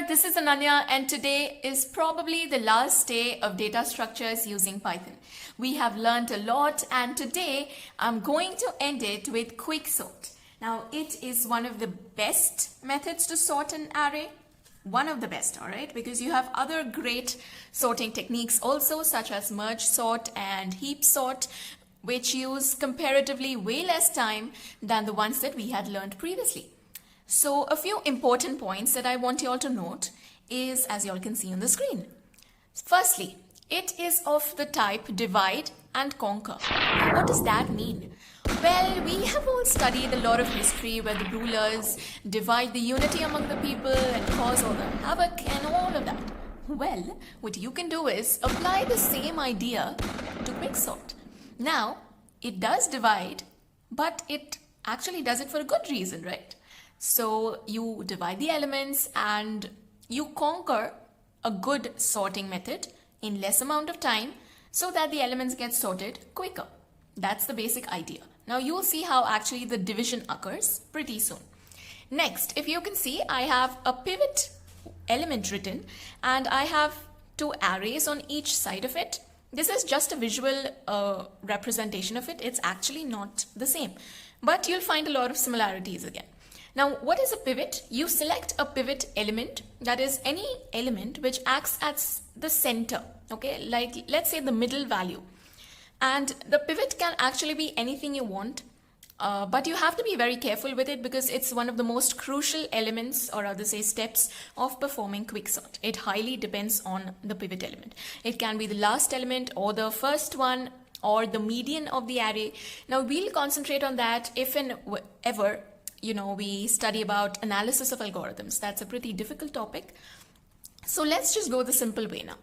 there, this is Ananya and today is probably the last day of data structures using Python. We have learned a lot and today I'm going to end it with quicksort. Now it is one of the best methods to sort an array. One of the best, alright, because you have other great sorting techniques also such as merge sort and heap sort, which use comparatively way less time than the ones that we had learned previously. So a few important points that I want you all to note is, as you all can see on the screen. Firstly, it is of the type divide and conquer. What does that mean? Well, we have all studied a lot of history where the rulers divide the unity among the people and cause all the havoc and all of that. Well, what you can do is apply the same idea to quicksort. Now, it does divide, but it actually does it for a good reason, right? So you divide the elements and you conquer a good sorting method in less amount of time so that the elements get sorted quicker. That's the basic idea. Now you'll see how actually the division occurs pretty soon. Next, if you can see, I have a pivot element written and I have two arrays on each side of it. This is just a visual representation of it. It's actually not the same, but you'll find a lot of similarities again. Now, what is a pivot? You select a pivot element, that is any element which acts as the center, okay? Like, let's say the middle value. And the pivot can actually be anything you want, but you have to be very careful with it because it's one of the most crucial elements, or rather say steps, of performing quicksort. It highly depends on the pivot element. It can be the last element or the first one or the median of the array. Now, we'll concentrate on that if and ever we study about analysis of algorithms. That's a pretty difficult topic. So let's just go the simple way now.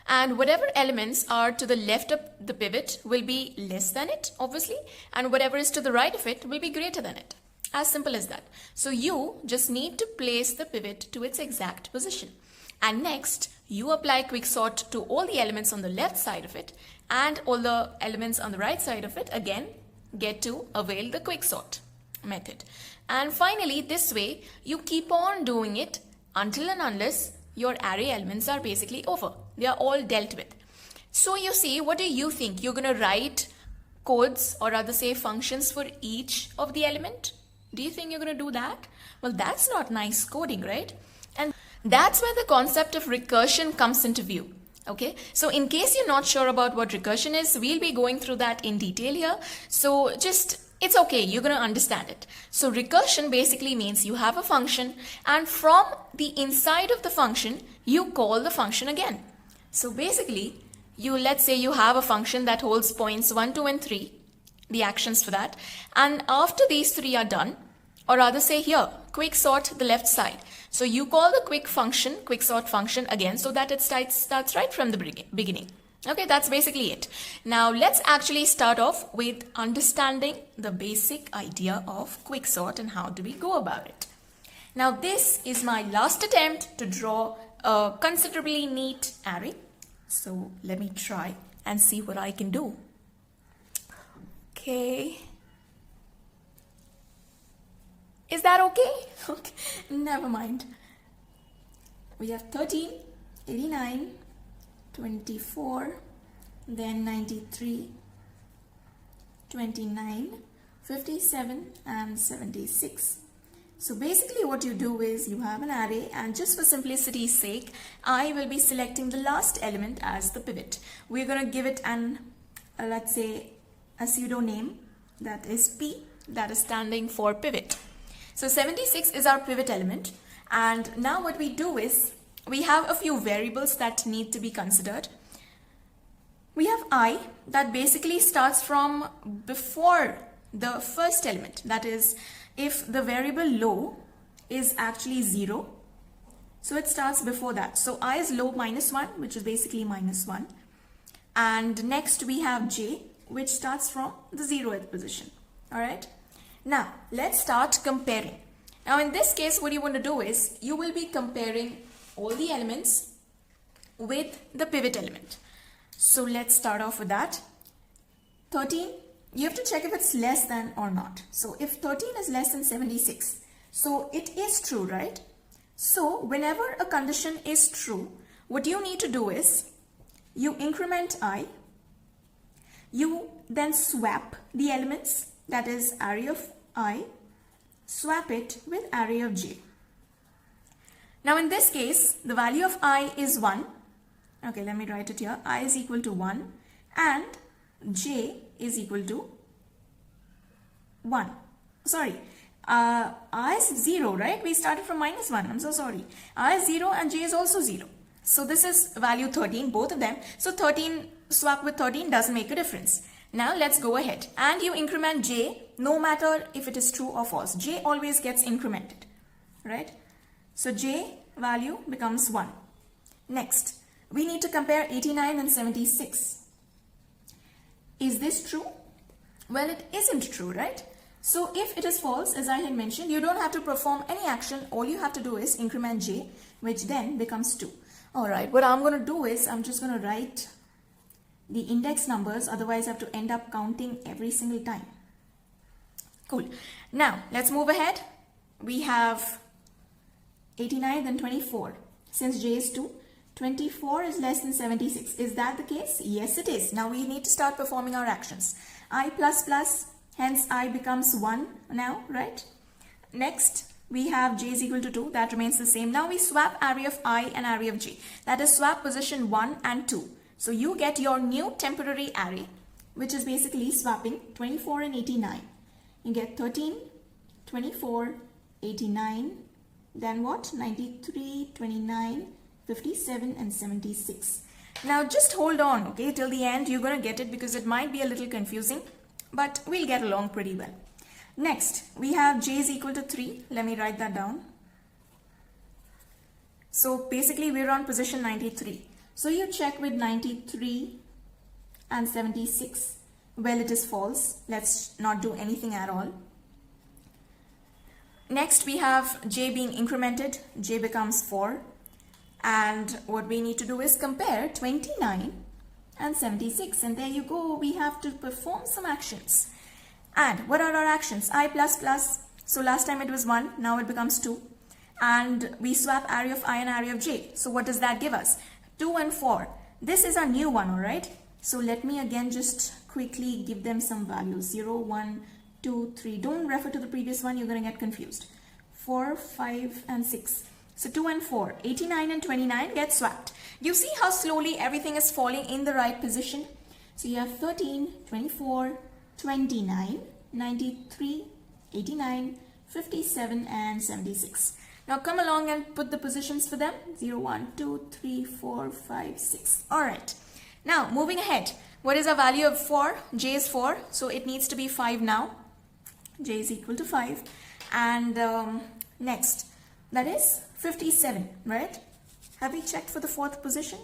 And whatever elements are to the left of the pivot will be less than it, obviously, and whatever is to the right of it will be greater than it. As simple as that. So you just need to place the pivot to its exact position. And next, you apply quicksort to all the elements on the left side of it, and all the elements on the right side of it, again, get to avail the quicksort method. And finally, this way, you keep on doing it until and unless your array elements are basically over. They are all dealt with. So you see, what do you think? You're going to write codes, or rather say functions, for each of the element? Do you think you're going to do that? Well, that's not nice coding, right? And that's where the concept of recursion comes into view. Okay, so in case you're not sure about what recursion is, we'll be going through that in detail here. So it's okay, you're going to understand it. So recursion basically means you have a function and from the inside of the function, you call the function again. So basically, let's say you have a function that holds points 1, 2, and 3, the actions for that. And after these three are done, or rather say here, quicksort the left side. So you call the quicksort function again so that it starts right from the beginning. Okay, that's basically it. Now let's actually start off with understanding the basic idea of quicksort and how do we go about it. Now this is my last attempt to draw a considerably neat array. So let me try and see what I can do. Okay. Is that okay? Okay, never mind. We have 13, 89, 24, then 93, 29, 57, and 76. So basically what you do is you have an array, and just for simplicity's sake, I will be selecting the last element as the pivot. We're going to give it let's say, a pseudo name, that is P, that is standing for pivot. So 76 is our pivot element, and now what we do is we have a few variables that need to be considered. We have I, that basically starts from before the first element. That is, if the variable low is actually 0, so it starts before that. So I is low -1, which is basically -1. And next we have J, which starts from the 0th position. All right. Now let's start comparing. Now in this case, what you want to do is you will be comparing all the elements with the pivot element. So let's start off with that. 13, you have to check if it's less than or not. So if 13 is less than 76, so it is true, right? So whenever a condition is true, what you need to do is you increment I, you then swap the elements, that is array of I, swap it with array of j. Now in this case, the value of I is 1. Okay, let me write it here. I is equal to 1 and j is equal to 1. Sorry, I is 0, right? We started from minus 1. I'm so sorry. I is 0 and j is also 0. So this is value 13, both of them. So 13 swap with 13 doesn't make a difference. Now let's go ahead and you increment j no matter if it is true or false. J always gets incremented, right? So j value becomes 1. Next, we need to compare 89 and 76. Is this true? Well, it isn't true, right? So if it is false, as I had mentioned, you don't have to perform any action. All you have to do is increment j, which then becomes 2. All right, what I'm going to do is I'm just going to write the index numbers, otherwise I have to end up counting every single time. Cool. Now, let's move ahead. We have 89 then 24. Since j is 2, 24 is less than 76. Is that the case? Yes, it is. Now we need to start performing our actions. I plus plus, hence I becomes 1 now, right? Next, we have j is equal to 2. That remains the same. Now we swap array of I and array of j. That is swap position 1 and 2. So you get your new temporary array, which is basically swapping 24 and 89. You get 13, 24, 89, then what? 93, 29, 57 and 76. Now just hold on, okay, till the end. You're going to get it because it might be a little confusing, but we'll get along pretty well. Next, we have j is equal to 3. Let me write that down. So basically we're on position 93. So you check with 93 and 76. Well, it is false. Let's not do anything at all. Next, we have j being incremented. J becomes 4. And what we need to do is compare 29 and 76. And there you go. We have to perform some actions. And what are our actions? I plus plus. So last time it was 1. Now it becomes 2. And we swap array of I and array of j. So what does that give us? 2 and 4. This is our new one, all right? So let me again just quickly give them some values. 0, 1, 2, 3. Don't refer to the previous one. You're going to get confused. 4, 5, and 6. So 2 and 4. 89 and 29 get swapped. You see how slowly everything is falling in the right position? So you have 13, 24, 29, 93, 89, 57, and 76. Now come along and put the positions for them. 0, 1, 2, 3, 4, 5, 6. All right. Now moving ahead. What is our value of 4? J is 4. So it needs to be 5 now. J is equal to 5. And next, that is 57, right? Have we checked for the fourth position?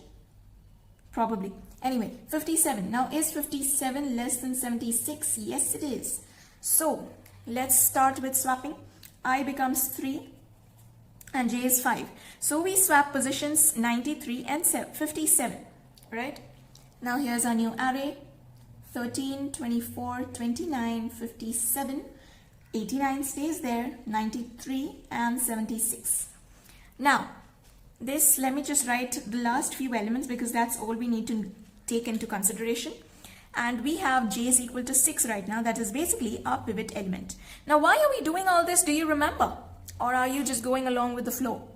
Probably. Anyway, 57. Now is 57 less than 76? Yes, it is. So let's start with swapping. I becomes 3. And j is 5. So we swap positions 93 and 57, right? Now here's our new array. 13, 24, 29, 57, 89 stays there, 93 and 76. Now, this, let me just write the last few elements because that's all we need to take into consideration. And we have j is equal to 6 right now. That is basically our pivot element. Now, why are we doing all this? Do you remember? Or are you just going along with the flow?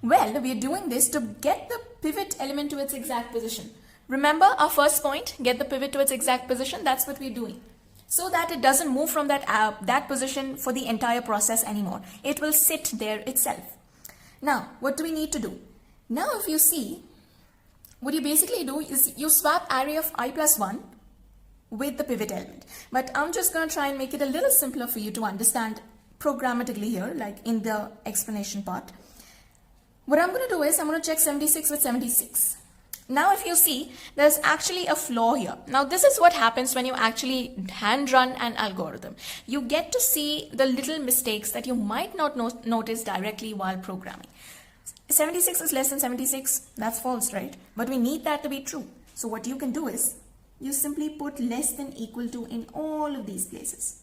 Well, we are doing this to get the pivot element to its exact position. Remember our first point, get the pivot to its exact position. That's what we're doing. So that it doesn't move from that position for the entire process anymore. It will sit there itself. Now, what do we need to do? Now, if you see, what you basically do is you swap array of I plus 1 with the pivot element. But I'm just going to try and make it a little simpler for you to understand programmatically here, like in the explanation part. What I'm going to do is I'm going to check 76 with 76. Now if you see, there's actually a flaw here. Now this is what happens when you actually hand run an algorithm. You get to see the little mistakes that you might not notice directly while programming. 76 is less than 76. That's false, right? But we need that to be true. So what you can do is you simply put less than equal to in all of these places.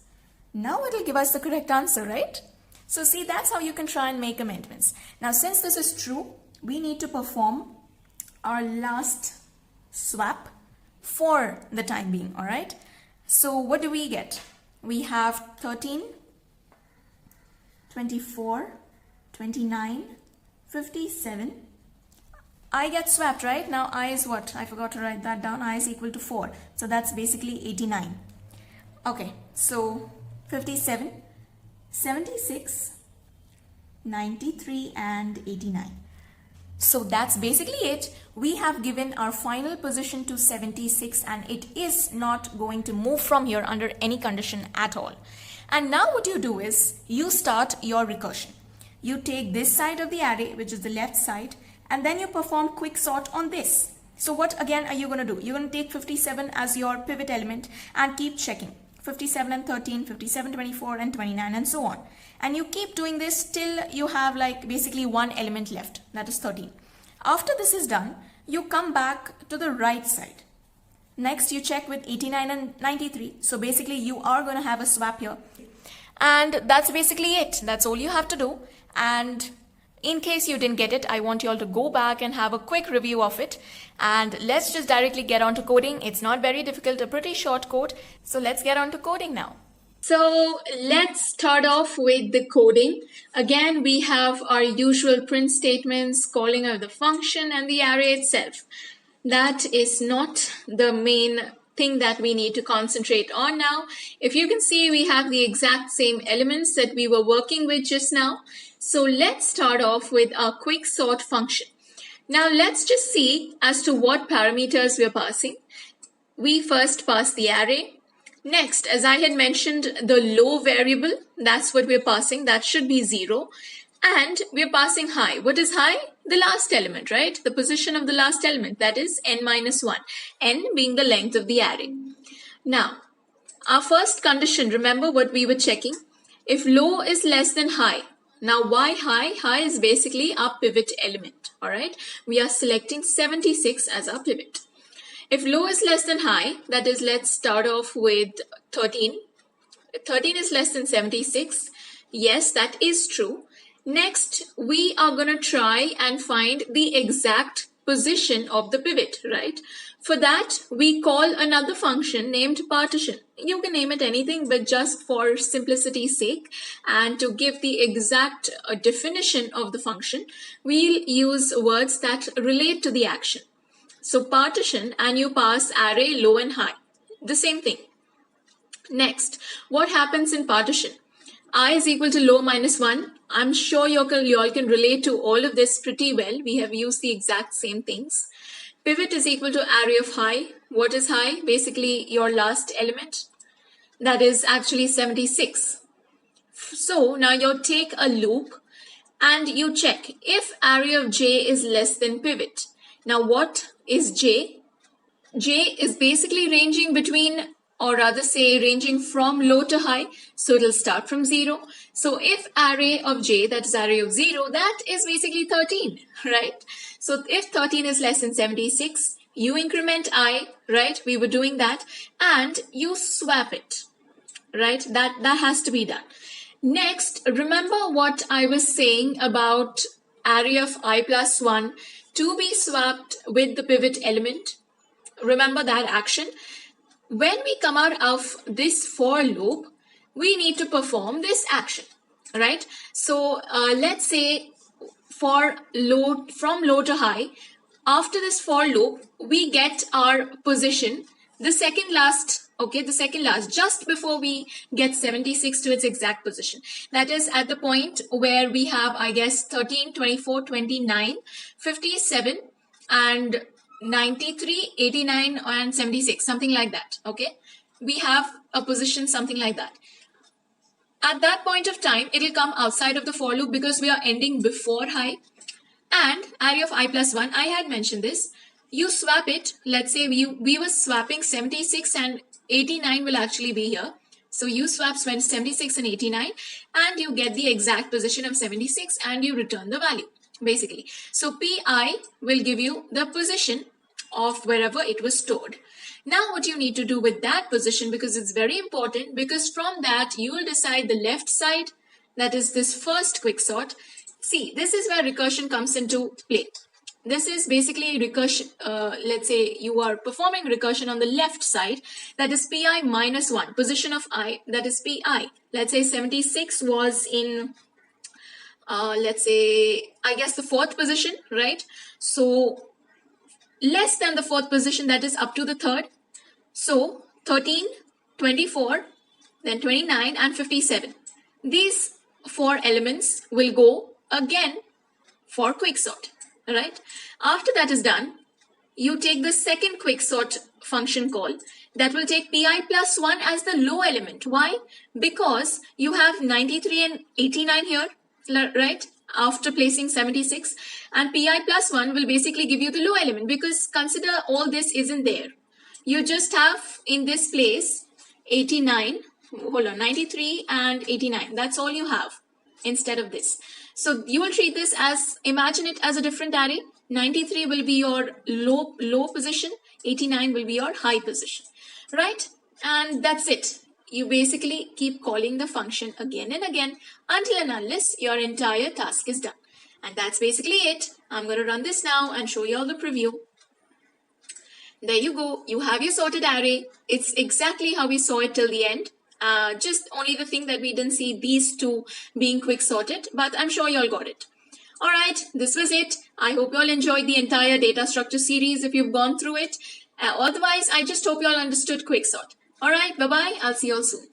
Now it will give us the correct answer, right? So see, that's how you can try and make amendments. Now, since this is true, we need to perform our last swap for the time being, all right? So what do we get? We have 13, 24, 29, 57. I get swapped, right? Now I is what? I forgot to write that down. I is equal to 4. So that's basically 89. Okay, so 57, 76, 93 and 89. So that's basically it. We have given our final position to 76 and it is not going to move from here under any condition at all. And now what you do is you start your recursion. You take this side of the array, which is the left side, and then you perform quick sort on this. So what again are you going to do? You're going to take 57 as your pivot element and keep checking. 57 and 13, 57, 24 and 29 and so on. And you keep doing this till you have like basically one element left, that is 13. After this is done, you come back to the right side. Next you check with 89 and 93. So basically you are going to have a swap here. And that's basically it. That's all you have to do. And in case you didn't get it, I want you all to go back and have a quick review of it. And let's just directly get on to coding. It's not very difficult, a pretty short code. So let's get on to coding now. So let's start off with the coding. Again, we have our usual print statements, calling of the function and the array itself. That is not the main thing that we need to concentrate on now. If you can see, we have the exact same elements that we were working with just now. So let's start off with our quick sort function. Now let's just see as to what parameters we are passing. We first pass the array. Next, as I had mentioned, the low variable, that's what we're passing. That should be 0. And we're passing high. What is high? The last element, right? The position of the last element, that is n minus 1. N being the length of the array. Now, our first condition, remember what we were checking? If low is less than high. Now, why high? High is basically our pivot element, all right? We are selecting 76 as our pivot. If low is less than high, that is, let's start off with 13. 13 is less than 76. Yes, that is true. Next, we are going to try and find the exact position of the pivot, right? For that, we call another function named partition. You can name it anything, but just for simplicity's sake and to give the exact definition of the function, we'll use words that relate to the action. So partition, and you pass array low and high. The same thing. Next, what happens in partition? I is equal to low minus 1. I'm sure you all can relate to all of this pretty well. We have used the exact same things. Pivot is equal to array of high. What is high? Basically your last element. That is actually 76. So now you take a loop and you check if array of j is less than pivot. Now what is j? J is basically ranging between, or rather say ranging from low to high. So it'll start from 0. So if array of j, that is array of 0, that is basically 13, right? So if 13 is less than 76, you increment I, right? We were doing that, and you swap it, right? That has to be done. Next, remember what I was saying about array of I plus 1 to be swapped with the pivot element. Remember that action. When we come out of this for loop, we need to perform this action, right? So let's say from low to high, after this for loop, we get our position, the second last, just before we get 76 to its exact position. That is at the point where we have, I guess, 13, 24, 29, 57, and 93, 89, and 76, something like that, okay? We have a position, something like that. At that point of time, it will come outside of the for loop because we are ending before high. And array of I plus 1, I had mentioned this. You swap it. Let's say we were swapping 76 and 89 will actually be here. So you swap 76 and 89 and you get the exact position of 76 and you return the value, basically. So pi will give you the position of wherever it was stored. Now what you need to do with that position, because it's very important, because from that you will decide the left side, that is this first quicksort. See, this is where recursion comes into play. This is basically recursion. Let's say you are performing recursion on the left side, that is pi minus 1, position of I, that is pi. Let's say 76 was in, let's say, I guess the fourth position, right? So less than the fourth position, that is up to the third. So 13, 24, then 29 and 57. These 4 elements will go again for quicksort. Right? After that is done, you take the second quicksort function call that will take pi plus 1 as the low element. Why? Because you have 93 and 89 here, right? After placing 76, and pi plus 1 will basically give you the low element, because consider all this isn't there. You just have in this place 89, hold on, 93 and 89. That's all you have instead of this. So you will treat this as, imagine it as a different array. 93 will be your low position, 89 will be your high position, right? And that's it. You basically keep calling the function again and again until and unless your entire task is done. And that's basically it. I'm going to run this now and show you all the preview. There you go. You have your sorted array. It's exactly how we saw it till the end. Just only the thing that we didn't see these two being quick sorted, but I'm sure you all got it. All right, this was it. I hope you all enjoyed the entire data structure series if you've gone through it. Otherwise, I just hope you all understood quicksort. All right, bye-bye. I'll see you all soon.